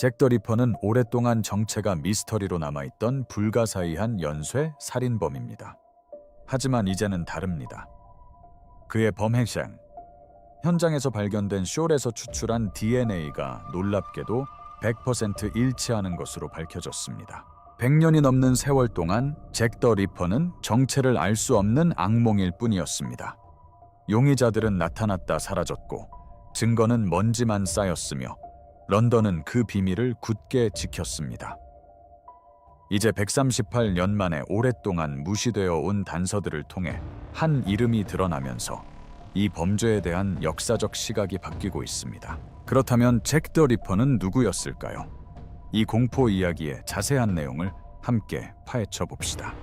잭 더 리퍼는 오랫동안 정체가 미스터리로 남아있던 불가사의한 연쇄 살인범입니다. 하지만 이제는 다릅니다. 그의 범행생, 현장에서 발견된 숄에서 추출한 DNA가 놀랍게도 100% 일치하는 것으로 밝혀졌습니다. 100년이 넘는 세월 동안 잭 더 리퍼는 정체를 알 수 없는 악몽일 뿐이었습니다. 용의자들은 나타났다 사라졌고 증거는 먼지만 쌓였으며 런던은 그 비밀을 굳게 지켰습니다. 이제 138년 만에 오랫동안 무시되어 온 단서들을 통해 한 이름이 드러나면서 이 범죄에 대한 역사적 시각이 바뀌고 있습니다. 그렇다면 잭 더 리퍼는 누구였을까요? 이 공포 이야기의 자세한 내용을 함께 파헤쳐 봅시다.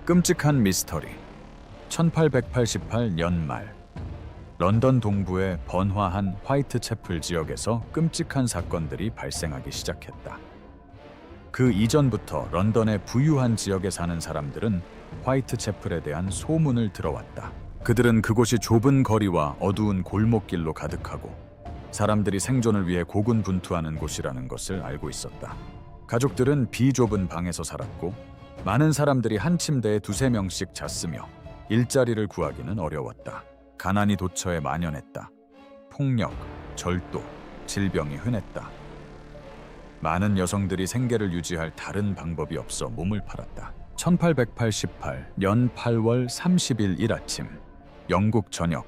끔찍한 미스터리. 1888년 말 런던 동부의 번화한 화이트채플 지역에서 끔찍한 사건들이 발생하기 시작했다. 그 이전부터 런던의 부유한 지역에 사는 사람들은 화이트채플에 대한 소문을 들어왔다. 그들은 그곳이 좁은 거리와 어두운 골목길로 가득하고 사람들이 생존을 위해 고군분투하는 곳이라는 것을 알고 있었다. 가족들은 비좁은 방에서 살았고 많은 사람들이 한 침대에 두세 명씩 잤으며 일자리를 구하기는 어려웠다. 가난이 도처에 만연했다. 폭력, 절도, 질병이 흔했다. 많은 여성들이 생계를 유지할 다른 방법이 없어 몸을 팔았다. 1888년 8월 30일 이라침, 영국 전역,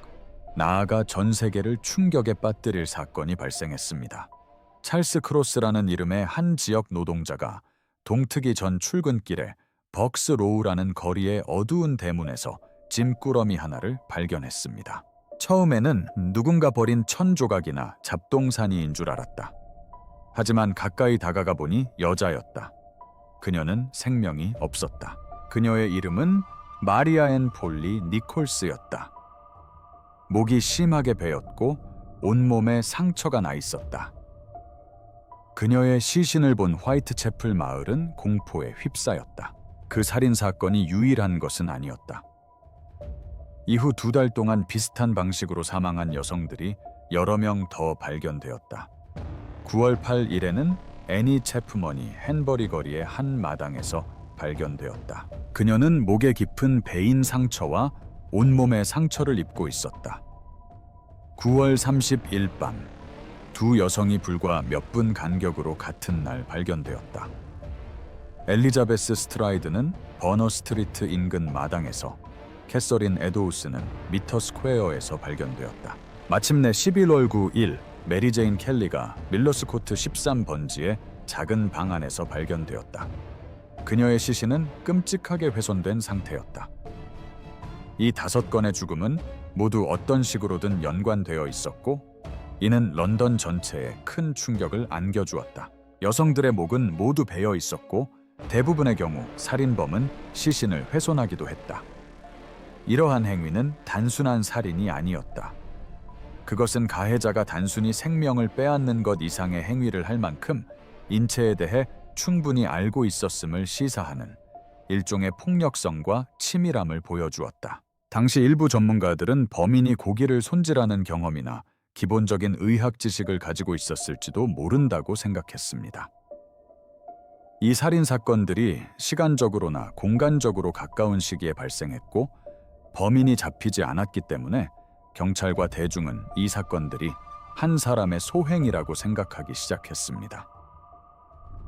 나아가 전 세계를 충격에 빠뜨릴 사건이 발생했습니다. 찰스 크로스라는 이름의 한 지역 노동자가 동트기 전 출근길에 벅스 로우라는 거리의 어두운 대문에서 짐꾸러미 하나를 발견했습니다. 처음에는 누군가 버린 천조각이나 잡동사니인 줄 알았다. 하지만 가까이 다가가 보니 여자였다. 그녀는 생명이 없었다. 그녀의 이름은 마리아 앤 폴리 니콜스였다. 목이 심하게 베었고 온몸에 상처가 나 있었다. 그녀의 시신을 본 화이트채플 마을은 공포에 휩싸였다. 그 살인 사건이 유일한 것은 아니었다. 이후 2달 동안 비슷한 방식으로 사망한 여성들이 여러 명 더 발견되었다. 9월 8일에는 애니 채프먼이 헨버리 거리의 한 마당에서 발견되었다. 그녀는 목에 깊은 베인 상처와 온몸에 상처를 입고 있었다. 9월 30일 밤, 두 여성이 불과 몇 분 간격으로 같은 날 발견되었다. 엘리자베스 스트라이드는 버너 스트리트 인근 마당에서, 캐서린 에도우스는 미터 스퀘어에서 발견되었다. 마침내 11월 9일 메리 제인 켈리가 밀러스 코트 13번지의 작은 방 안에서 발견되었다. 그녀의 시신은 끔찍하게 훼손된 상태였다. 이 5건의 죽음은 모두 어떤 식으로든 연관되어 있었고 이는 런던 전체에 큰 충격을 안겨주었다. 여성들의 목은 모두 베어 있었고 대부분의 경우 살인범은 시신을 훼손하기도 했다. 이러한 행위는 단순한 살인이 아니었다. 그것은 가해자가 단순히 생명을 빼앗는 것 이상의 행위를 할 만큼 인체에 대해 충분히 알고 있었음을 시사하는 일종의 폭력성과 치밀함을 보여주었다. 당시 일부 전문가들은 범인이 고기를 손질하는 경험이나 기본적인 의학 지식을 가지고 있었을지도 모른다고 생각했습니다. 이 살인 사건들이 시간적으로나 공간적으로 가까운 시기에 발생했고 범인이 잡히지 않았기 때문에 경찰과 대중은 이 사건들이 한 사람의 소행이라고 생각하기 시작했습니다.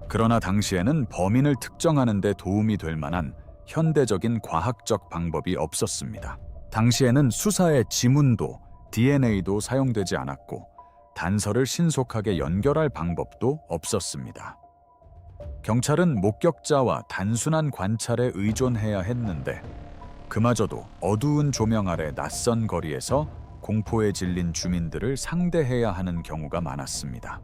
그러나 당시에는 범인을 특정하는 데 도움이 될 만한 현대적인 과학적 방법이 없었습니다. 당시에는 수사의 지문도 DNA도 사용되지 않았고 단서를 신속하게 연결할 방법도 없었습니다. 경찰은 목격자와 단순한 관찰에 의존해야 했는데 그마저도 어두운 조명 아래 낯선 거리에서 공포에 질린 주민들을 상대해야 하는 경우가 많았습니다.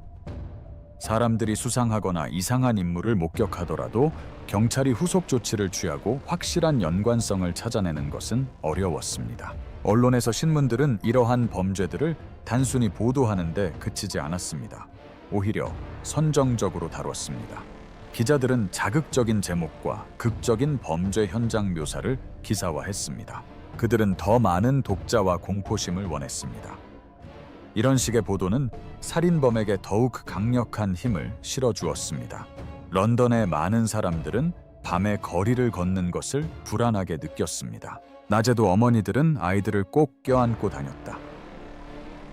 사람들이 수상하거나 이상한 인물을 목격하더라도 경찰이 후속 조치를 취하고 확실한 연관성을 찾아내는 것은 어려웠습니다. 언론에서 신문들은 이러한 범죄들을 단순히 보도하는 데 그치지 않았습니다. 오히려 선정적으로 다뤘습니다. 기자들은 자극적인 제목과 극적인 범죄 현장 묘사를 기사화했습니다. 그들은 더 많은 독자와 공포심을 원했습니다. 이런 식의 보도는 살인범에게 더욱 강력한 힘을 실어주었습니다. 런던의 많은 사람들은 밤에 거리를 걷는 것을 불안하게 느꼈습니다. 낮에도 어머니들은 아이들을 꼭 껴안고 다녔다.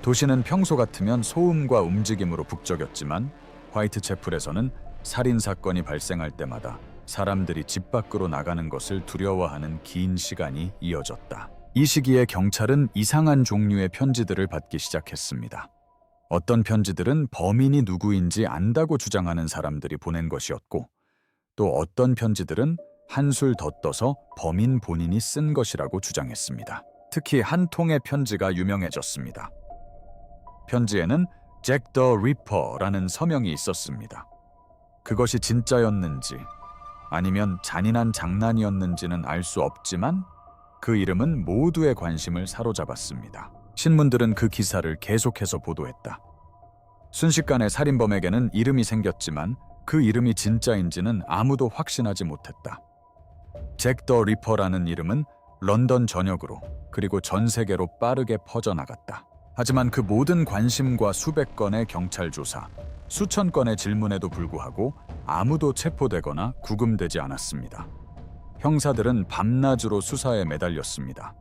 도시는 평소 같으면 소음과 움직임으로 북적였지만 화이트채플에서는 살인 사건이 발생할 때마다 사람들이 집 밖으로 나가는 것을 두려워하는 긴 시간이 이어졌다. 이 시기에 경찰은 이상한 종류의 편지들을 받기 시작했습니다. 어떤 편지들은 범인이 누구인지 안다고 주장하는 사람들이 보낸 것이었고, 또 어떤 편지들은 한술 더 떠서 범인 본인이 쓴 것이라고 주장했습니다. 특히 한 통의 편지가 유명해졌습니다. 편지에는 잭 더 리퍼라는 서명이 있었습니다. 그것이 진짜였는지 아니면 잔인한 장난이었는지는 알 수 없지만 그 이름은 모두의 관심을 사로잡았습니다. 신문들은 그 기사를 계속해서 보도했다. 순식간에 살인범에게는 이름이 생겼지만 그 이름이 진짜인지는 아무도 확신하지 못했다. 잭 더 리퍼라는 이름은 런던 전역으로 그리고 전 세계로 빠르게 퍼져나갔다. 하지만 그 모든 관심과 수백 건의 경찰 조사, 수천 건의 질문에도 불구하고 아무도 체포되거나 구금되지 않았습니다. 형사들은 밤낮으로 수사에 매달렸습니다.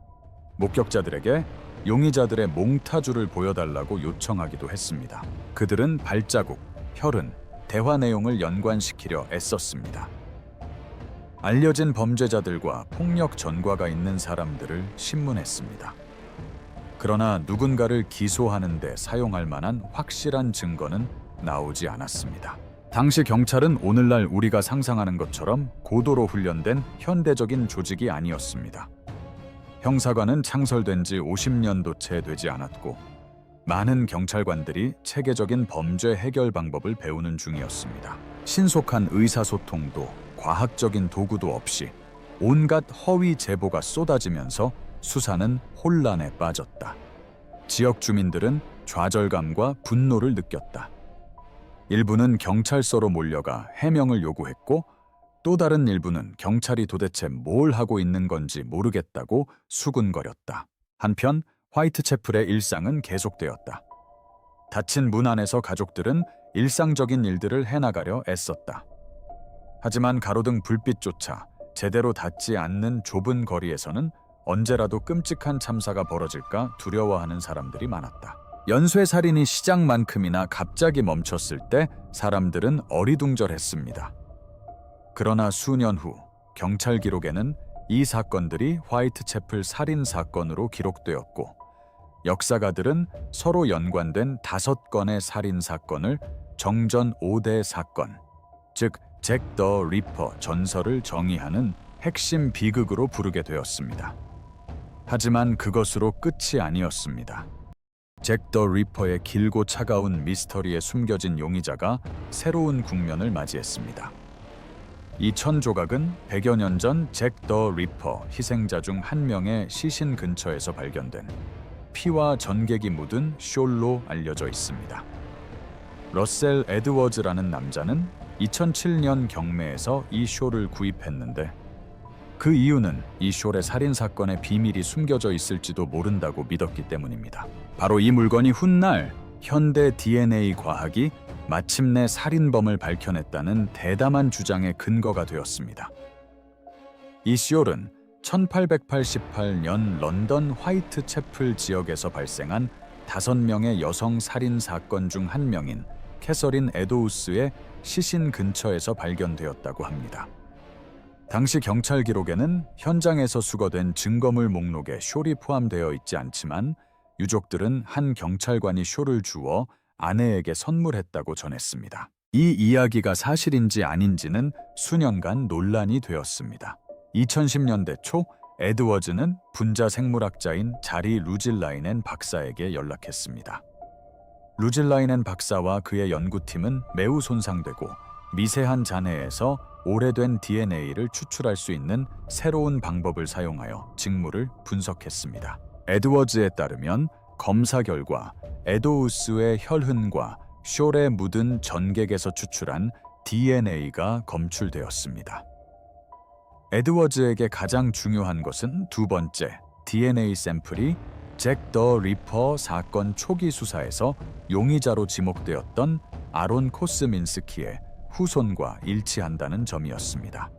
목격자들에게 용의자들의 몽타주를 보여달라고 요청하기도 했습니다. 그들은 발자국, 혈흔, 대화 내용을 연관시키려 애썼습니다. 알려진 범죄자들과 폭력 전과가 있는 사람들을 신문했습니다. 그러나 누군가를 기소하는 데 사용할 만한 확실한 증거는 나오지 않았습니다. 당시 경찰은 오늘날 우리가 상상하는 것처럼 고도로 훈련된 현대적인 조직이 아니었습니다. 형사관은 창설된 지 50년도 채 되지 않았고 많은 경찰관들이 체계적인 범죄 해결 방법을 배우는 중이었습니다. 신속한 의사소통도 과학적인 도구도 없이 온갖 허위 제보가 쏟아지면서 수사는 혼란에 빠졌다. 지역 주민들은 좌절감과 분노를 느꼈다. 일부는 경찰서로 몰려가 해명을 요구했고 또 다른 일부는 경찰이 도대체 뭘 하고 있는 건지 모르겠다고 수군거렸다. 한편 화이트채플의 일상은 계속되었다. 닫힌 문 안에서 가족들은 일상적인 일들을 해나가려 애썼다. 하지만 가로등 불빛조차 제대로 닿지 않는 좁은 거리에서는 언제라도 끔찍한 참사가 벌어질까 두려워하는 사람들이 많았다. 연쇄살인이 시작만큼이나 갑자기 멈췄을 때 사람들은 어리둥절했습니다. 그러나 수년 후 경찰 기록에는 이 사건들이 화이트채플 살인 사건으로 기록되었고 역사가들은 서로 연관된 5건의 살인 사건을 정전 5대 사건, 즉 잭 더 리퍼 전설을 정의하는 핵심 비극으로 부르게 되었습니다. 하지만 그것으로 끝이 아니었습니다. 잭 더 리퍼의 길고 차가운 미스터리에 숨겨진 용의자가 새로운 국면을 맞이했습니다. 이 천조각은 100여 년 전 잭 더 리퍼 희생자 중 한 명의 시신 근처에서 발견된 피와 전객이 묻은 숄로 알려져 있습니다. 러셀 에드워즈라는 남자는 2007년 경매에서 이 숄을 구입했는데 그 이유는 이 숄의 살인 사건의 비밀이 숨겨져 있을지도 모른다고 믿었기 때문입니다. 바로 이 물건이 훗날 현대 DNA 과학이 마침내 살인범을 밝혀냈다는 대담한 주장의 근거가 되었습니다. 이 숄은 1888년 런던 화이트채플 지역에서 발생한 5명의 여성 살인 사건 중 한 명인 캐서린 에도우스의 시신 근처에서 발견되었다고 합니다. 당시 경찰 기록에는 현장에서 수거된 증거물 목록에 숄이 포함되어 있지 않지만 유족들은 한 경찰관이 숄을 주워 아내에게 선물했다고 전했습니다. 이 이야기가 사실인지 아닌지는 수년간 논란이 되었습니다. 2010년대 초 에드워즈는 분자 생물학자인 자리 루질라이넨 박사에게 연락했습니다. 루질라이넨 박사와 그의 연구팀은 매우 손상되고 미세한 잔해에서 오래된 DNA를 추출할 수 있는 새로운 방법을 사용하여 징물을 분석했습니다. 에드워즈에 따르면 검사 결과 에도우스의 혈흔과 숄에 묻은 전객에서 추출한 DNA가 검출되었습니다. 에드워즈에게 가장 중요한 것은 두 번째, DNA 샘플이 잭 더 리퍼 사건 초기 수사에서 용의자로 지목되었던 아론 코스민스키의 후손과 일치한다는 점이었습니다.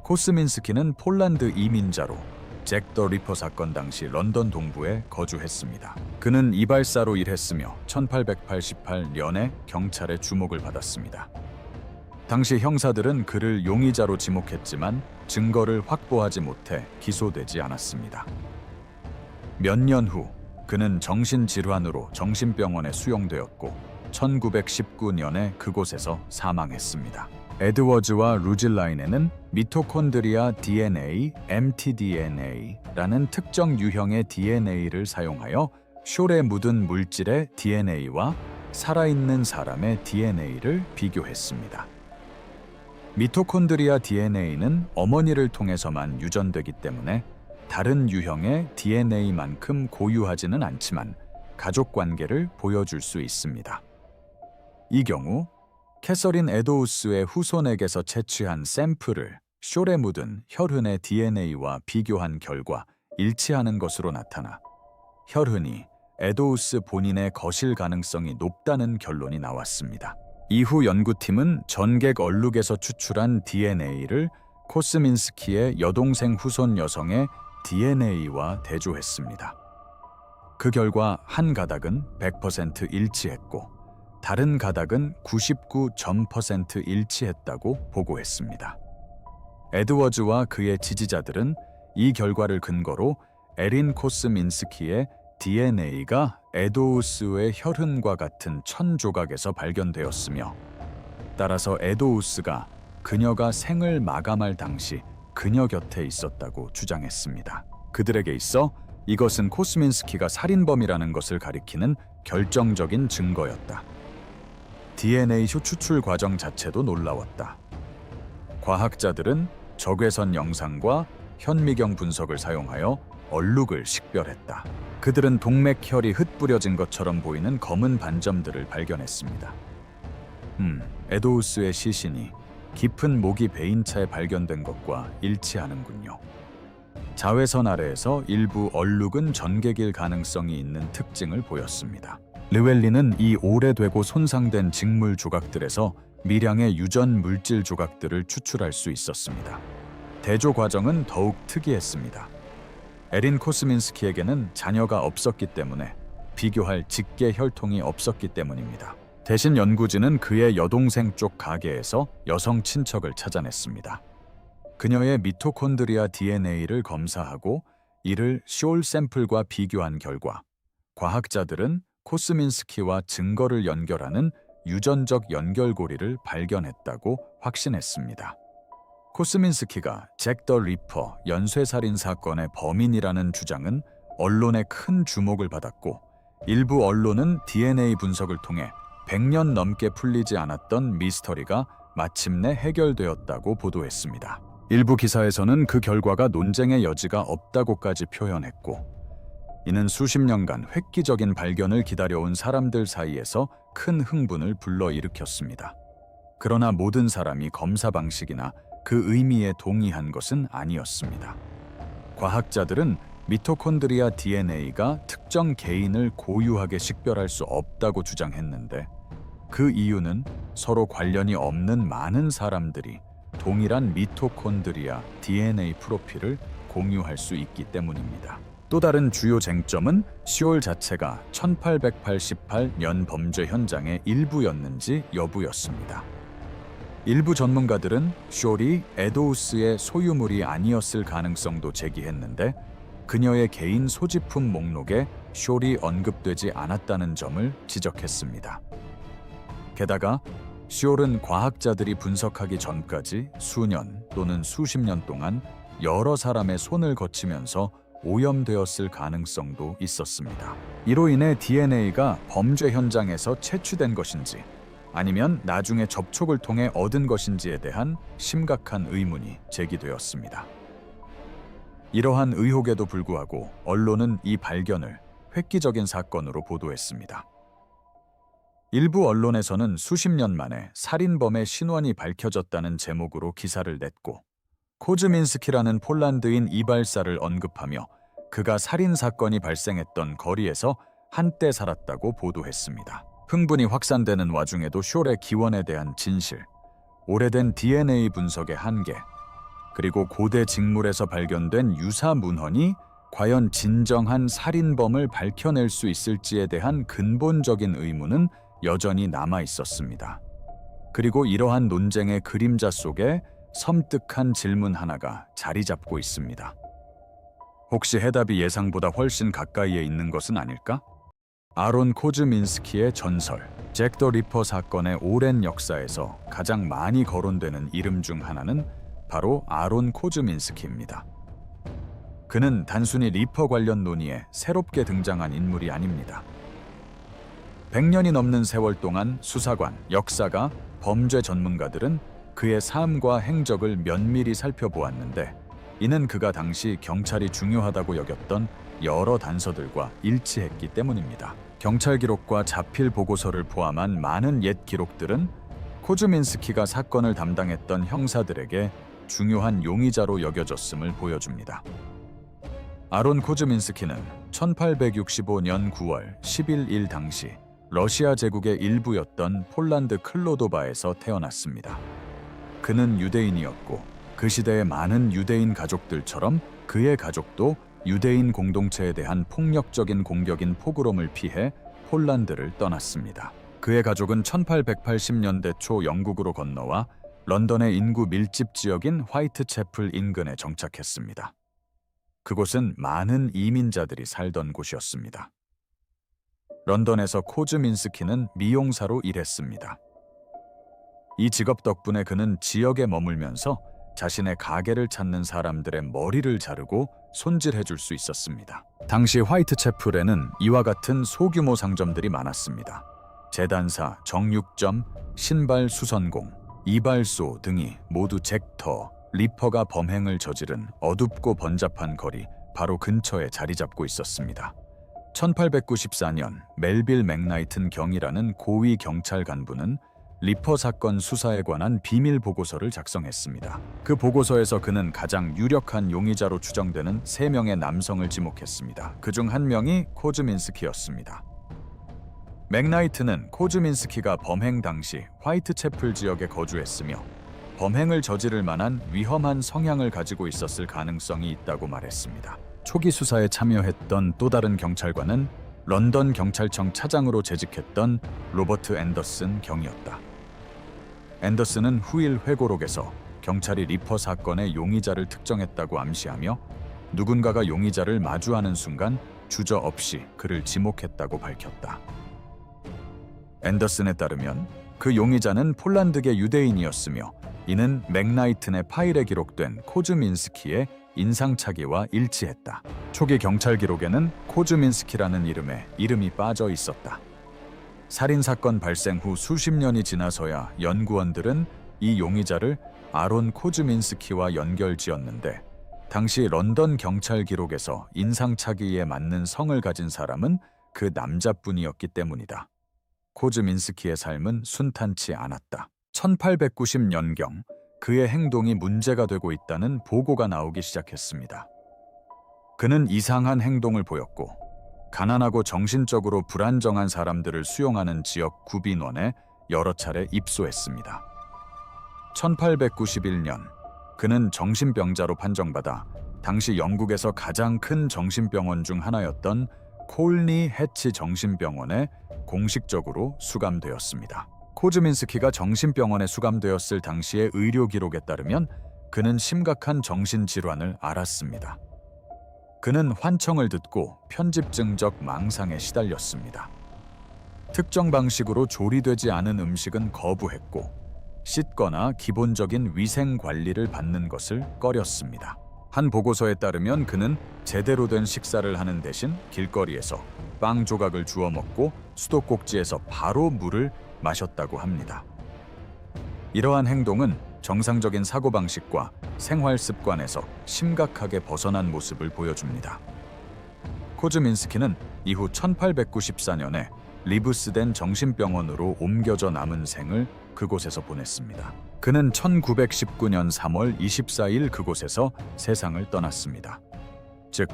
코스민스키는 폴란드 이민자로 잭 더 리퍼 사건 당시 런던 동부에 거주했습니다. 그는 이발사로 일했으며 1888년에 경찰의 주목을 받았습니다. 당시 형사들은 그를 용의자로 지목했지만 증거를 확보하지 못해 기소되지 않았습니다. 몇 년 후 그는 정신질환으로 정신병원에 수용되었고 1919년에 그곳에서 사망했습니다. 에드워즈와 루질라인에는 미토콘드리아 DNA, mtDNA라는 특정 유형의 DNA를 사용하여 숄에 묻은 물질의 DNA와 살아있는 사람의 DNA를 비교했습니다. 미토콘드리아 DNA는 어머니를 통해서만 유전되기 때문에 다른 유형의 DNA만큼 고유하지는 않지만 가족 관계를 보여줄 수 있습니다. 이 경우 캐서린 에도우스의 후손에게서 채취한 샘플을 숄에 묻은 혈흔의 DNA와 비교한 결과 일치하는 것으로 나타나 혈흔이 에도우스 본인의 것일 가능성이 높다는 결론이 나왔습니다. 이후 연구팀은 전객 얼룩에서 추출한 DNA를 코스민스키의 여동생 후손 여성의 DNA와 대조했습니다. 그 결과 한 가닥은 100% 일치했고 다른 가닥은 99.0% 일치했다고 보고했습니다. 에드워즈와 그의 지지자들은 이 결과를 근거로 에린 코스민스키의 DNA가 에도우스의 혈흔과 같은 천조각에서 발견되었으며 따라서 에도우스가 그녀가 생을 마감할 당시 그녀 곁에 있었다고 주장했습니다. 그들에게 있어 이것은 코스민스키가 살인범이라는 것을 가리키는 결정적인 증거였다. DNA 추출 과정 자체도 놀라웠다. 과학자들은 적외선 영상과 현미경 분석을 사용하여 얼룩을 식별했다. 그들은 동맥혈이 흩뿌려진 것처럼 보이는 검은 반점들을 발견했습니다. 에도우스의 시신이 깊은 모기 베인차에 발견된 것과 일치하는군요. 자외선 아래에서 일부 얼룩은 전객일 가능성이 있는 특징을 보였습니다. 르웰리는 이 오래되고 손상된 직물 조각들에서 미량의 유전 물질 조각들을 추출할 수 있었습니다. 대조 과정은 더욱 특이했습니다. 에린 코스민스키에게는 자녀가 없었기 때문에 비교할 직계 혈통이 없었기 때문입니다. 대신 연구진은 그의 여동생 쪽 가게에서 여성 친척을 찾아냈습니다. 그녀의 미토콘드리아 DNA를 검사하고 이를 숄 샘플과 비교한 결과 과학자들은 코스민스키와 증거를 연결하는 유전적 연결고리를 발견했다고 확신했습니다. 코스민스키가 잭 더 리퍼 연쇄살인 사건의 범인이라는 주장은 언론의 큰 주목을 받았고 일부 언론은 DNA 분석을 통해 100년 넘게 풀리지 않았던 미스터리가 마침내 해결되었다고 보도했습니다. 일부 기사에서는 그 결과가 논쟁의 여지가 없다고까지 표현했고 이는 수십 년간 획기적인 발견을 기다려온 사람들 사이에서 큰 흥분을 불러일으켰습니다. 그러나 모든 사람이 검사 방식이나 그 의미에 동의한 것은 아니었습니다. 과학자들은 미토콘드리아 DNA가 특정 개인을 고유하게 식별할 수 없다고 주장했는데 그 이유는 서로 관련이 없는 많은 사람들이 동일한 미토콘드리아 DNA 프로필을 공유할 수 있기 때문입니다. 또 다른 주요 쟁점은 숄 자체가 1888년 범죄 현장의 일부였는지 여부였습니다. 일부 전문가들은 숄이 에도우스의 소유물이 아니었을 가능성도 제기했는데 그녀의 개인 소지품 목록에 숄이 언급되지 않았다는 점을 지적했습니다. 게다가 숄은 과학자들이 분석하기 전까지 수년 또는 수십 년 동안 여러 사람의 손을 거치면서 오염되었을 가능성도 있었습니다. 이로 인해 DNA가 범죄 현장에서 채취된 것인지 아니면 나중에 접촉을 통해 얻은 것인지에 대한 심각한 의문이 제기되었습니다. 이러한 의혹에도 불구하고 언론은 이 발견을 획기적인 사건으로 보도했습니다. 일부 언론에서는 수십 년 만에 살인범의 신원이 밝혀졌다는 제목으로 기사를 냈고 코즈민스키라는 폴란드인 이발사를 언급하며 그가 살인 사건이 발생했던 거리에서 한때 살았다고 보도했습니다. 흥분이 확산되는 와중에도 숄의 기원에 대한 진실, 오래된 DNA 분석의 한계, 그리고 고대 직물에서 발견된 유사 문헌이 과연 진정한 살인범을 밝혀낼 수 있을지에 대한 근본적인 의문은 여전히 남아 있었습니다. 그리고 이러한 논쟁의 그림자 속에 섬뜩한 질문 하나가 자리 잡고 있습니다. 혹시 해답이 예상보다 훨씬 가까이에 있는 것은 아닐까? 아론 코즈민스키의 전설, 잭 더 리퍼 사건의 오랜 역사에서 가장 많이 거론되는 이름 중 하나는 바로 아론 코즈민스키입니다. 그는 단순히 리퍼 관련 논의에 새롭게 등장한 인물이 아닙니다. 100년이 넘는 세월 동안 수사관, 역사가, 범죄 전문가들은 그의 삶과 행적을 면밀히 살펴보았는데, 이는 그가 당시 경찰이 중요하다고 여겼던 여러 단서들과 일치했기 때문입니다. 경찰 기록과 자필 보고서를 포함한 많은 옛 기록들은 코즈민스키가 사건을 담당했던 형사들에게 중요한 용의자로 여겨졌음을 보여줍니다. 아론 코즈민스키는 1865년 9월 11일 당시 러시아 제국의 일부였던 폴란드 클로도바에서 태어났습니다. 그는 유대인이었고 그 시대의 많은 유대인 가족들처럼 그의 가족도 유대인 공동체에 대한 폭력적인 공격인 포그롬을 피해 폴란드를 떠났습니다. 그의 가족은 1880년대 초 영국으로 건너와 런던의 인구 밀집 지역인 화이트채플 인근에 정착했습니다. 그곳은 많은 이민자들이 살던 곳이었습니다. 런던에서 코즈민스키는 미용사로 일했습니다. 이 직업 덕분에 그는 지역에 머물면서 자신의 가게를 찾는 사람들의 머리를 자르고 손질해줄 수 있었습니다. 당시 화이트채플에는 이와 같은 소규모 상점들이 많았습니다. 재단사, 정육점, 신발 수선공, 이발소 등이 모두 잭터, 리퍼가 범행을 저지른 어둡고 번잡한 거리 바로 근처에 자리 잡고 있었습니다. 1894년 멜빌 맥나이튼 경이라는 고위 경찰 간부는 리퍼 사건 수사에 관한 비밀 보고서를 작성했습니다. 그 보고서에서 그는 가장 유력한 용의자로 추정되는 3명의 남성을 지목했습니다. 그중 한 명이 코즈민스키였습니다. 맥나이트는 코즈민스키가 범행 당시 화이트채플 지역에 거주했으며 범행을 저지를 만한 위험한 성향을 가지고 있었을 가능성이 있다고 말했습니다. 초기 수사에 참여했던 또 다른 경찰관은 런던 경찰청 차장으로 재직했던 로버트 앤더슨 경이었다. 앤더슨은 후일 회고록에서 경찰이 리퍼 사건의 용의자를 특정했다고 암시하며 누군가가 용의자를 마주하는 순간 주저없이 그를 지목했다고 밝혔다. 앤더슨에 따르면 그 용의자는 폴란드계 유대인이었으며 이는 맥나이튼의 파일에 기록된 코즈민스키의 인상착의와 일치했다. 초기 경찰 기록에는 코즈민스키라는 이름이 빠져 있었다. 살인사건 발생 후 수십 년이 지나서야 연구원들은 이 용의자를 아론 코즈민스키와 연결지었는데, 당시 런던 경찰 기록에서 인상착의에 맞는 성을 가진 사람은 그 남자뿐이었기 때문이다. 코즈민스키의 삶은 순탄치 않았다. 1890년경 그의 행동이 문제가 되고 있다는 보고가 나오기 시작했습니다. 그는 이상한 행동을 보였고 가난하고 정신적으로 불안정한 사람들을 수용하는 지역 구빈원에 여러 차례 입소했습니다. 1891년 그는 정신병자로 판정받아 당시 영국에서 가장 큰 정신병원 중 하나였던 콜니 해치 정신병원에 공식적으로 수감되었습니다. 코즈민스키가 정신병원에 수감되었을 당시의 의료 기록에 따르면 그는 심각한 정신질환을 앓았습니다. 그는 환청을 듣고 편집증적 망상에 시달렸습니다. 특정 방식으로 조리되지 않은 음식은 거부했고 씻거나 기본적인 위생 관리를 받는 것을 꺼렸습니다. 한 보고서에 따르면 그는 제대로 된 식사를 하는 대신 길거리에서 빵 조각을 주워 먹고 수도꼭지에서 바로 물을 마셨다고 합니다. 이러한 행동은 정상적인 사고방식과 생활 습관에서 심각하게 벗어난 모습을 보여줍니다. 코즈민스키는 이후 1894년에 리브스덴 정신병원으로 옮겨져 남은 생을 그곳에서 보냈습니다. 그는 1919년 3월 24일 그곳에서 세상을 떠났습니다. 즉,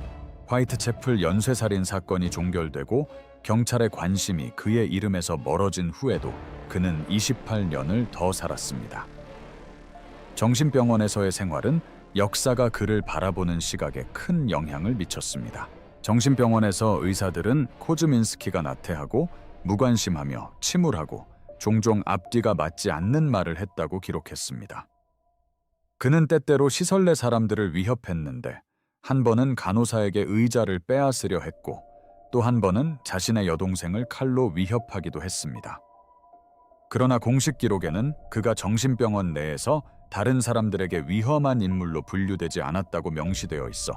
화이트채플 연쇄살인 사건이 종결되고 경찰의 관심이 그의 이름에서 멀어진 후에도 그는 28년을 더 살았습니다. 정신병원에서의 생활은 역사가 그를 바라보는 시각에 큰 영향을 미쳤습니다. 정신병원에서 의사들은 코즈민스키가 나태하고 무관심하며 침울하고 종종 앞뒤가 맞지 않는 말을 했다고 기록했습니다. 그는 때때로 시설 내 사람들을 위협했는데 한 번은 간호사에게 의자를 빼앗으려 했고 또 한 번은 자신의 여동생을 칼로 위협하기도 했습니다. 그러나 공식 기록에는 그가 정신병원 내에서 다른 사람들에게 위험한 인물로 분류되지 않았다고 명시되어 있어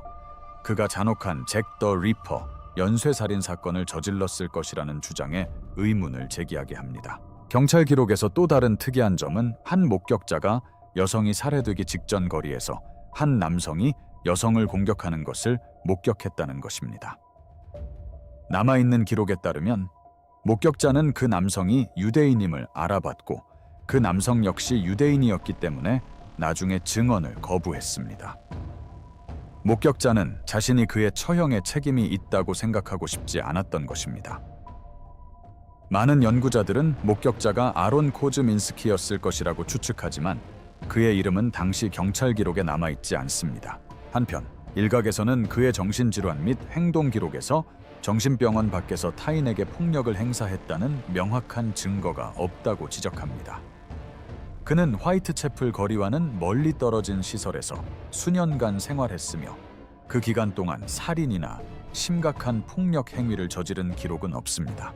그가 잔혹한 잭 더 리퍼 연쇄살인 사건을 저질렀을 것이라는 주장에 의문을 제기하게 합니다. 경찰 기록에서 또 다른 특이한 점은 한 목격자가 여성이 살해되기 직전 거리에서 한 남성이 여성을 공격하는 것을 목격했다는 것입니다. 남아있는 기록에 따르면 목격자는 그 남성이 유대인임을 알아봤고 그 남성 역시 유대인이었기 때문에 나중에 증언을 거부했습니다. 목격자는 자신이 그의 처형에 책임이 있다고 생각하고 싶지 않았던 것입니다. 많은 연구자들은 목격자가 아론 코즈민스키였을 것이라고 추측하지만 그의 이름은 당시 경찰 기록에 남아있지 않습니다. 한편 일각에서는 그의 정신질환 및 행동 기록에서 정신병원 밖에서 타인에게 폭력을 행사했다는 명확한 증거가 없다고 지적합니다. 그는 화이트채플 거리와는 멀리 떨어진 시설에서 수년간 생활했으며 그 기간 동안 살인이나 심각한 폭력 행위를 저지른 기록은 없습니다.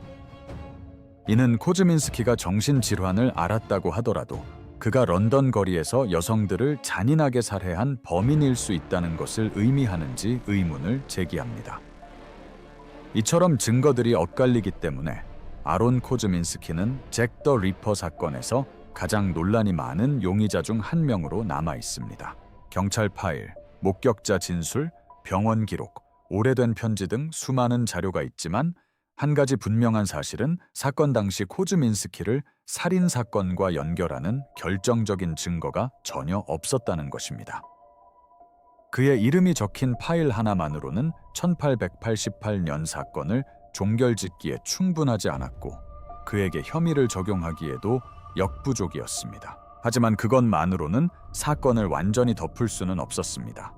이는 코즈민스키가 정신질환을 앓았다고 하더라도 그가 런던 거리에서 여성들을 잔인하게 살해한 범인일 수 있다는 것을 의미하는지 의문을 제기합니다. 이처럼 증거들이 엇갈리기 때문에 아론 코즈민스키는 잭 더 리퍼 사건에서 가장 논란이 많은 용의자 중 한 명으로 남아 있습니다. 경찰 파일, 목격자 진술, 병원 기록, 오래된 편지 등 수많은 자료가 있지만 한 가지 분명한 사실은 사건 당시 코즈민스키를 살인 사건과 연결하는 결정적인 증거가 전혀 없었다는 것입니다. 그의 이름이 적힌 파일 하나만으로는 1888년 사건을 종결짓기에 충분하지 않았고 그에게 혐의를 적용하기에도 역부족이었습니다. 하지만 그것만으로는 사건을 완전히 덮을 수는 없었습니다.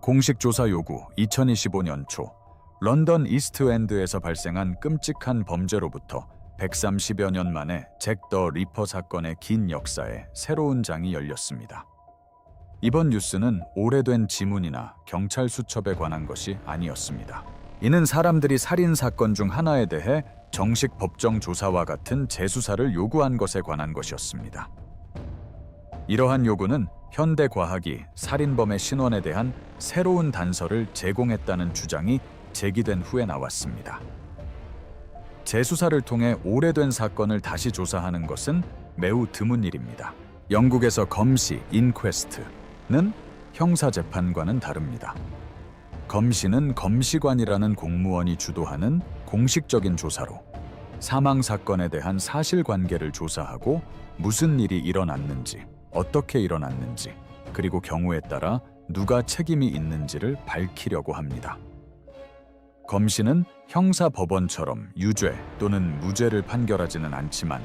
공식 조사 요구 2025년 초 런던 이스트엔드에서 발생한 끔찍한 범죄로부터 130여 년 만에 잭 더 리퍼 사건의 긴 역사에 새로운 장이 열렸습니다. 이번 뉴스는 오래된 지문이나 경찰 수첩에 관한 것이 아니었습니다. 이는 사람들이 살인 사건 중 하나에 대해 정식 법정 조사와 같은 재수사를 요구한 것에 관한 것이었습니다. 이러한 요구는 현대 과학이 살인범의 신원에 대한 새로운 단서를 제공했다는 주장이 제기된 후에 나왔습니다. 재수사를 통해 오래된 사건을 다시 조사하는 것은 매우 드문 일입니다. 영국에서 검시, 인퀘스트는 형사재판과는 다릅니다. 검시는 검시관이라는 공무원이 주도하는 공식적인 조사로 사망 사건에 대한 사실관계를 조사하고 무슨 일이 일어났는지, 어떻게 일어났는지, 그리고 경우에 따라 누가 책임이 있는지를 밝히려고 합니다. 검시는 형사법원처럼 유죄 또는 무죄를 판결하지는 않지만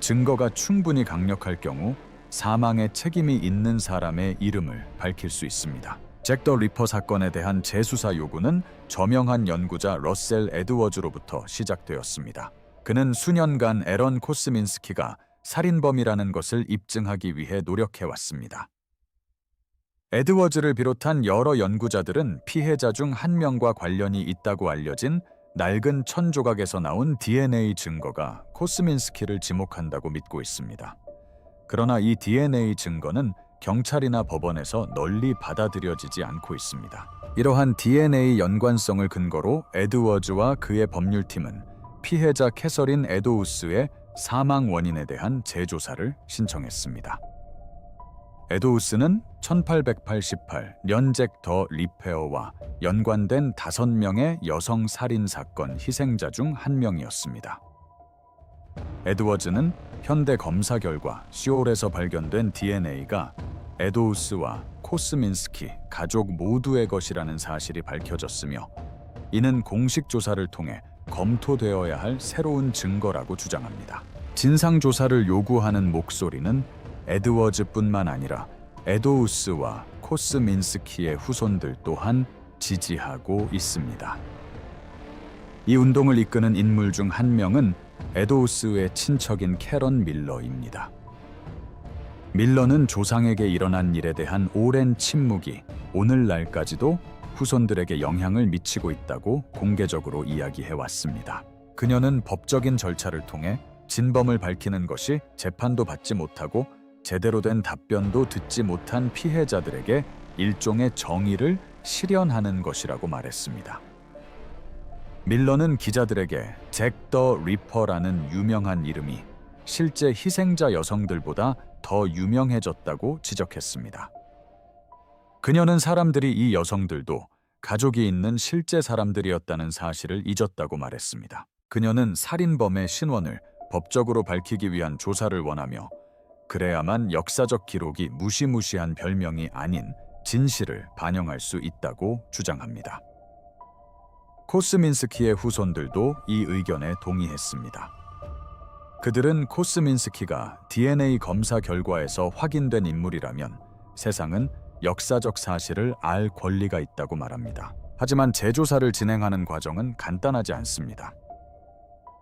증거가 충분히 강력할 경우 사망에 책임이 있는 사람의 이름을 밝힐 수 있습니다. 잭 더 리퍼 사건에 대한 재수사 요구는 저명한 연구자 러셀 에드워즈로부터 시작되었습니다. 그는 수년간 애런 코스민스키가 살인범이라는 것을 입증하기 위해 노력해왔습니다. 에드워즈를 비롯한 여러 연구자들은 피해자 중 한 명과 관련이 있다고 알려진 낡은 천조각에서 나온 DNA 증거가 코스민스키를 지목한다고 믿고 있습니다. 그러나 이 DNA 증거는 경찰이나 법원에서 널리 받아들여지지 않고 있습니다. 이러한 DNA 연관성을 근거로 에드워즈와 그의 법률팀은 피해자 캐서린 에도우스의 사망 원인에 대한 재조사를 신청했습니다. 에도우스는 1888년 잭 더 리페어와 연관된 5명의 여성 살인 사건 희생자 중 한 명이었습니다. 에드워즈는 현대 검사 결과 시올에서 발견된 DNA가 에도우스와 코스민스키 가족 모두의 것이라는 사실이 밝혀졌으며 이는 공식 조사를 통해 검토되어야 할 새로운 증거라고 주장합니다. 진상조사를 요구하는 목소리는 에드워즈뿐만 아니라 에도우스와 코스민스키의 후손들 또한 지지하고 있습니다. 이 운동을 이끄는 인물 중 한 명은 에도우스의 친척인 캐런 밀러입니다. 밀러는 조상에게 일어난 일에 대한 오랜 침묵이 오늘날까지도 후손들에게 영향을 미치고 있다고 공개적으로 이야기해왔습니다. 그녀는 법적인 절차를 통해 진범을 밝히는 것이 재판도 받지 못하고 제대로 된 답변도 듣지 못한 피해자들에게 일종의 정의를 실현하는 것이라고 말했습니다. 밀러는 기자들에게 잭 더 리퍼라는 유명한 이름이 실제 희생자 여성들보다 더 유명해졌다고 지적했습니다. 그녀는 사람들이 이 여성들도 가족이 있는 실제 사람들이었다는 사실을 잊었다고 말했습니다. 그녀는 살인범의 신원을 법적으로 밝히기 위한 조사를 원하며 그래야만 역사적 기록이 무시무시한 별명이 아닌 진실을 반영할 수 있다고 주장합니다. 코스민스키의 후손들도 이 의견에 동의했습니다. 그들은 코스민스키가 DNA 검사 결과에서 확인된 인물이라면 세상은 역사적 사실을 알 권리가 있다고 말합니다. 하지만 재조사를 진행하는 과정은 간단하지 않습니다.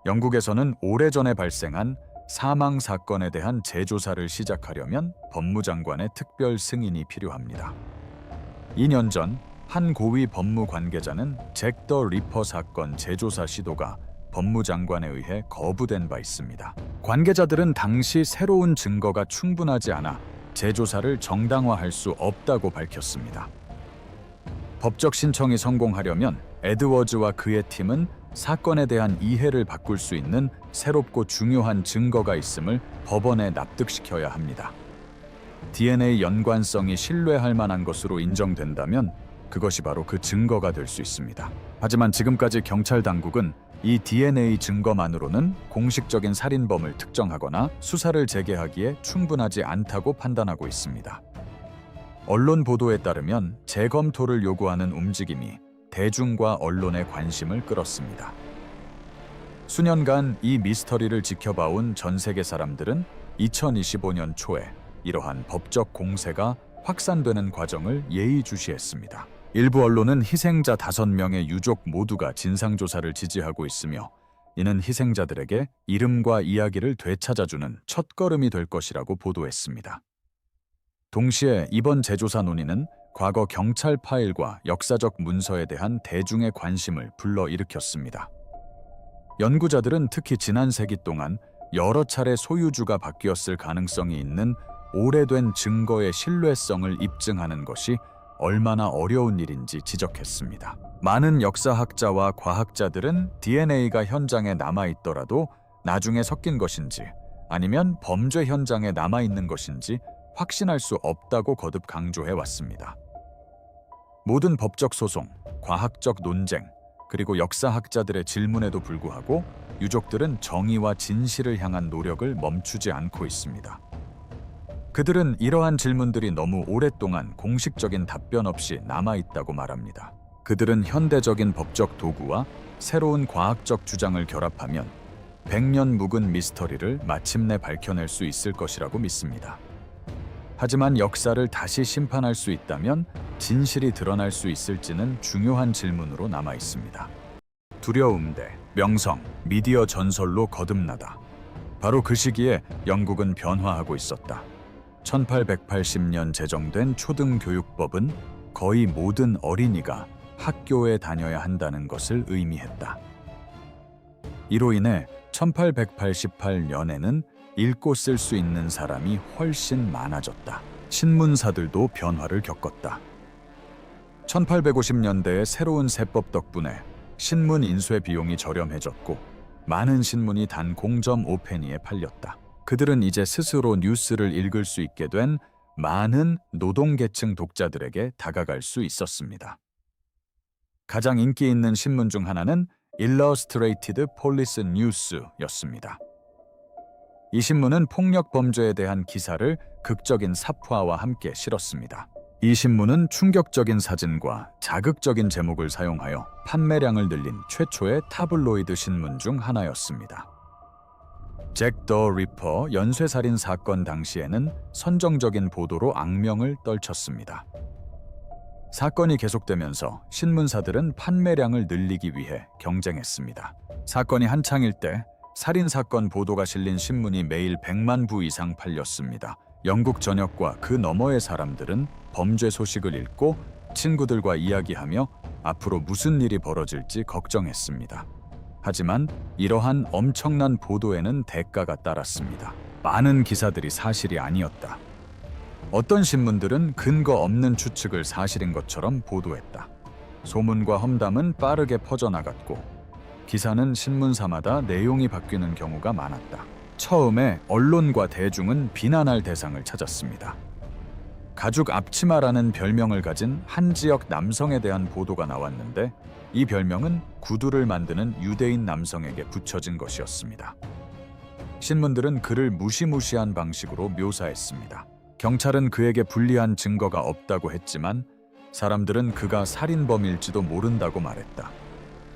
영국에서는 오래전에 발생한 사망 사건에 대한 재조사를 시작하려면 법무장관의 특별 승인이 필요합니다. 2년 전 한 고위 법무 관계자는 잭 더 리퍼 사건 재조사 시도가 법무장관에 의해 거부된 바 있습니다. 관계자들은 당시 새로운 증거가 충분하지 않아 재조사를 정당화할 수 없다고 밝혔습니다. 법적 신청이 성공하려면 에드워즈와 그의 팀은 사건에 대한 이해를 바꿀 수 있는 새롭고 중요한 증거가 있음을 법원에 납득시켜야 합니다. DNA 연관성이 신뢰할 만한 것으로 인정된다면 그것이 바로 그 증거가 될 수 있습니다. 하지만 지금까지 경찰 당국은 이 DNA 증거만으로는 공식적인 살인범을 특정하거나 수사를 재개하기에 충분하지 않다고 판단하고 있습니다. 언론 보도에 따르면 재검토를 요구하는 움직임이 대중과 언론의 관심을 끌었습니다. 수년간 이 미스터리를 지켜봐온 전 세계 사람들은 2025년 초에 이러한 법적 공세가 확산되는 과정을 예의주시했습니다. 일부 언론은 희생자 5명의 유족 모두가 진상조사를 지지하고 있으며 이는 희생자들에게 이름과 이야기를 되찾아주는 첫걸음이 될 것이라고 보도했습니다. 동시에 이번 재조사 논의는 과거 경찰 파일과 역사적 문서에 대한 대중의 관심을 불러일으켰습니다. 연구자들은 특히 지난 세기 동안 여러 차례 소유주가 바뀌었을 가능성이 있는 오래된 증거의 신뢰성을 입증하는 것이 얼마나 어려운 일인지 지적했습니다. 많은 역사학자와 과학자들은 DNA가 현장에 남아있더라도 나중에 섞인 것인지 아니면 범죄 현장에 남아있는 것인지 확신할 수 없다고 거듭 강조해왔습니다. 모든 법적 소송, 과학적 논쟁, 그리고 역사학자들의 질문에도 불구하고 유족들은 정의와 진실을 향한 노력을 멈추지 않고 있습니다. 그들은 이러한 질문들이 너무 오랫동안 공식적인 답변 없이 남아있다고 말합니다. 그들은 현대적인 법적 도구와 새로운 과학적 주장을 결합하면 100년 묵은 미스터리를 마침내 밝혀낼 수 있을 것이라고 믿습니다. 하지만 역사를 다시 심판할 수 있다면 진실이 드러날 수 있을지는 중요한 질문으로 남아있습니다. 두려움 대 명성, 미디어 전설로 거듭나다. 바로 그 시기에 영국은 변화하고 있었다. 1880년 제정된 초등교육법은 거의 모든 어린이가 학교에 다녀야 한다는 것을 의미했다. 이로 인해 1888년에는 읽고 쓸 수 있는 사람이 훨씬 많아졌다. 신문사들도 변화를 겪었다. 1850년대의 새로운 세법 덕분에 신문 인쇄 비용이 저렴해졌고 많은 신문이 단 0.5페니에 팔렸다. 그들은 이제 스스로 뉴스를 읽을 수 있게 된 많은 노동계층 독자들에게 다가갈 수 있었습니다. 가장 인기 있는 신문 중 하나는 일러스트레이티드 폴리스 뉴스였습니다. 이 신문은 폭력 범죄에 대한 기사를 극적인 사푸아와 함께 실었습니다. 이 신문은 충격적인 사진과 자극적인 제목을 사용하여 판매량을 늘린 최초의 타블로이드 신문 중 하나였습니다. 잭 더 리퍼 연쇄살인 사건 당시에는 선정적인 보도로 악명을 떨쳤습니다. 사건이 계속되면서 신문사들은 판매량을 늘리기 위해 경쟁했습니다. 사건이 한창일 때 살인사건 보도가 실린 신문이 매일 100만 부 이상 팔렸습니다. 영국 전역과 그 너머의 사람들은 범죄 소식을 읽고 친구들과 이야기하며 앞으로 무슨 일이 벌어질지 걱정했습니다. 하지만 이러한 엄청난 보도에는 대가가 따랐습니다. 많은 기사들이 사실이 아니었다. 어떤 신문들은 근거 없는 추측을 사실인 것처럼 보도했다. 소문과 험담은 빠르게 퍼져나갔고 기사는 신문사마다 내용이 바뀌는 경우가 많았다. 처음에 언론과 대중은 비난할 대상을 찾았습니다. 가죽 앞치마라는 별명을 가진 한 지역 남성에 대한 보도가 나왔는데 이 별명은 구두를 만드는 유대인 남성에게 붙여진 것이었습니다. 신문들은 그를 무시무시한 방식으로 묘사했습니다. 경찰은 그에게 불리한 증거가 없다고 했지만 사람들은 그가 살인범일지도 모른다고 말했다.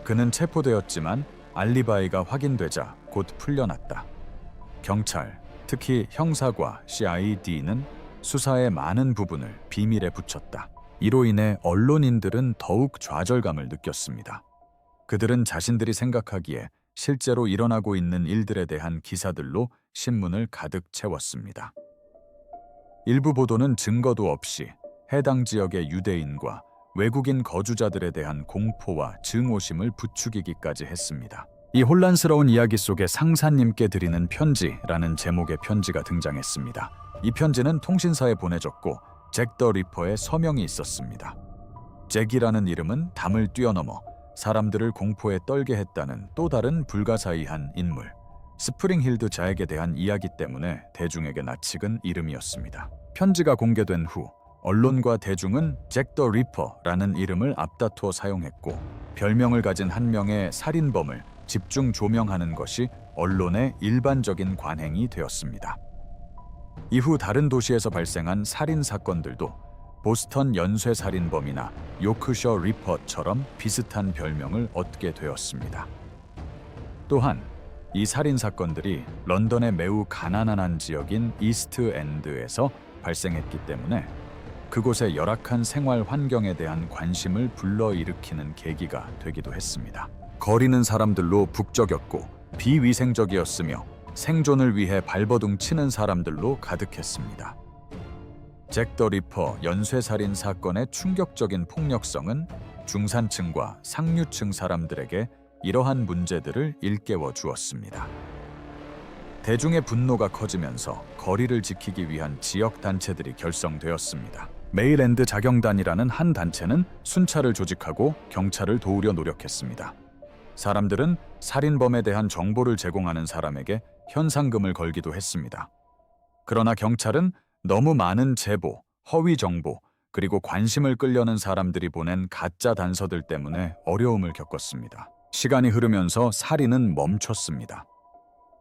그는 체포되었지만 알리바이가 확인되자 곧 풀려났다. 경찰, 특히 형사과 CID는 수사의 많은 부분을 비밀에 붙였다. 이로 인해 언론인들은 더욱 좌절감을 느꼈습니다. 그들은 자신들이 생각하기에 실제로 일어나고 있는 일들에 대한 기사들로 신문을 가득 채웠습니다. 일부 보도는 증거도 없이 해당 지역의 유대인과 외국인 거주자들에 대한 공포와 증오심을 부추기기까지 했습니다. 이 혼란스러운 이야기 속에 상사님께 드리는 편지라는 제목의 편지가 등장했습니다. 이 편지는 통신사에 보내졌고 잭 더 리퍼의 서명이 있었습니다. 잭이라는 이름은 담을 뛰어넘어 사람들을 공포에 떨게 했다는 또 다른 불가사의한 인물, 스프링힐드 자에게 대한 이야기 때문에 대중에게 낯익은 이름이었습니다. 편지가 공개된 후 언론과 대중은 잭 더 리퍼라는 이름을 앞다투어 사용했고 별명을 가진 한 명의 살인범을 집중 조명하는 것이 언론의 일반적인 관행이 되었습니다. 이후 다른 도시에서 발생한 살인 사건들도 보스턴 연쇄살인범이나 요크셔 리퍼처럼 비슷한 별명을 얻게 되었습니다. 또한 이 살인 사건들이 런던의 매우 가난한 지역인 이스트 엔드에서 발생했기 때문에 그곳의 열악한 생활 환경에 대한 관심을 불러일으키는 계기가 되기도 했습니다. 거리는 사람들로 북적였고 비위생적이었으며 생존을 위해 발버둥 치는 사람들로 가득했습니다. 잭 더 리퍼 연쇄살인 사건의 충격적인 폭력성은 중산층과 상류층 사람들에게 이러한 문제들을 일깨워 주었습니다. 대중의 분노가 커지면서 거리를 지키기 위한 지역 단체들이 결성되었습니다. 메일랜드 자경단이라는 한 단체는 순찰을 조직하고 경찰을 도우려 노력했습니다. 사람들은 살인범에 대한 정보를 제공하는 사람에게 현상금을 걸기도 했습니다. 그러나 경찰은 너무 많은 제보, 허위 정보, 그리고 관심을 끌려는 사람들이 보낸 가짜 단서들 때문에 어려움을 겪었습니다. 시간이 흐르면서 살인은 멈췄습니다.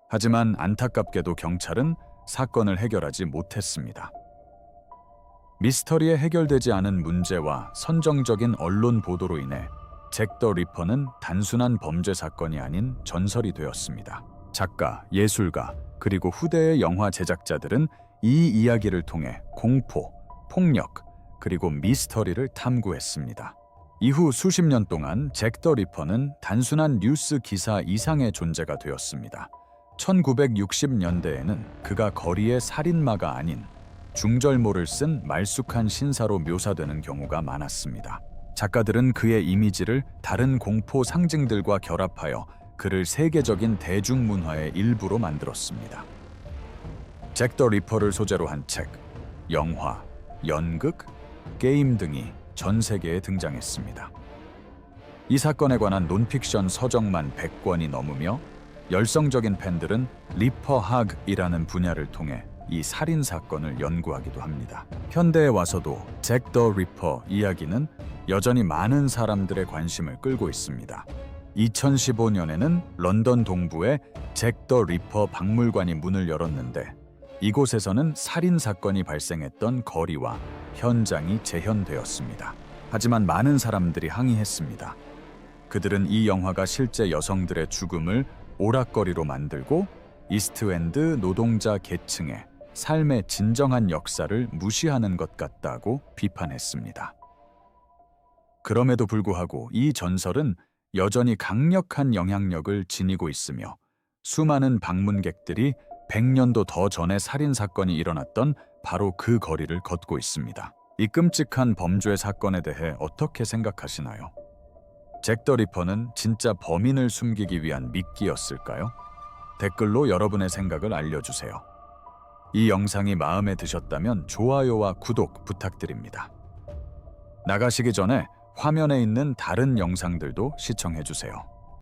하지만 안타깝게도 경찰은 사건을 해결하지 못했습니다. 미스터리에 해결되지 않은 문제와 선정적인 언론 보도로 인해 잭 더 리퍼는 단순한 범죄 사건이 아닌 전설이 되었습니다. 작가, 예술가, 그리고 후대의 영화 제작자들은 이 이야기를 통해 공포, 폭력, 그리고 미스터리를 탐구했습니다. 이후 수십 년 동안 잭 더 리퍼는 단순한 뉴스 기사 이상의 존재가 되었습니다. 1960년대에는 그가 거리의 살인마가 아닌 중절모를 쓴 말쑥한 신사로 묘사되는 경우가 많았습니다. 작가들은 그의 이미지를 다른 공포 상징들과 결합하여 그를 세계적인 대중문화의 일부로 만들었습니다. 잭 더 리퍼를 소재로 한 책, 영화, 연극, 게임 등이 전 세계에 등장했습니다. 이 사건에 관한 논픽션 서적만 100권이 넘으며 열성적인 팬들은 리퍼학이라는 분야를 통해 이 살인 사건을 연구하기도 합니다. 현대에 와서도 잭 더 리퍼 이야기는 여전히 많은 사람들의 관심을 끌고 있습니다. 2015년에는 런던 동부의 잭 더 리퍼 박물관이 문을 열었는데 이곳에서는 살인 사건이 발생했던 거리와 현장이 재현되었습니다. 하지만 많은 사람들이 항의했습니다. 그들은 이 영화가 실제 여성들의 죽음을 오락거리로 만들고 이스트엔드 노동자 계층의 삶의 진정한 역사를 무시하는 것 같다고 비판했습니다. 그럼에도 불구하고 이 전설은 여전히 강력한 영향력을 지니고 있으며 수많은 방문객들이 100년도 더 전에 살인 사건이 일어났던 바로 그 거리를 걷고 있습니다. 이 끔찍한 범죄 사건에 대해 어떻게 생각하시나요? 잭 더 리퍼는 진짜 범인을 숨기기 위한 미끼였을까요? 댓글로 여러분의 생각을 알려주세요. 이 영상이 마음에 드셨다면 좋아요와 구독 부탁드립니다. 나가시기 전에 화면에 있는 다른 영상들도 시청해주세요.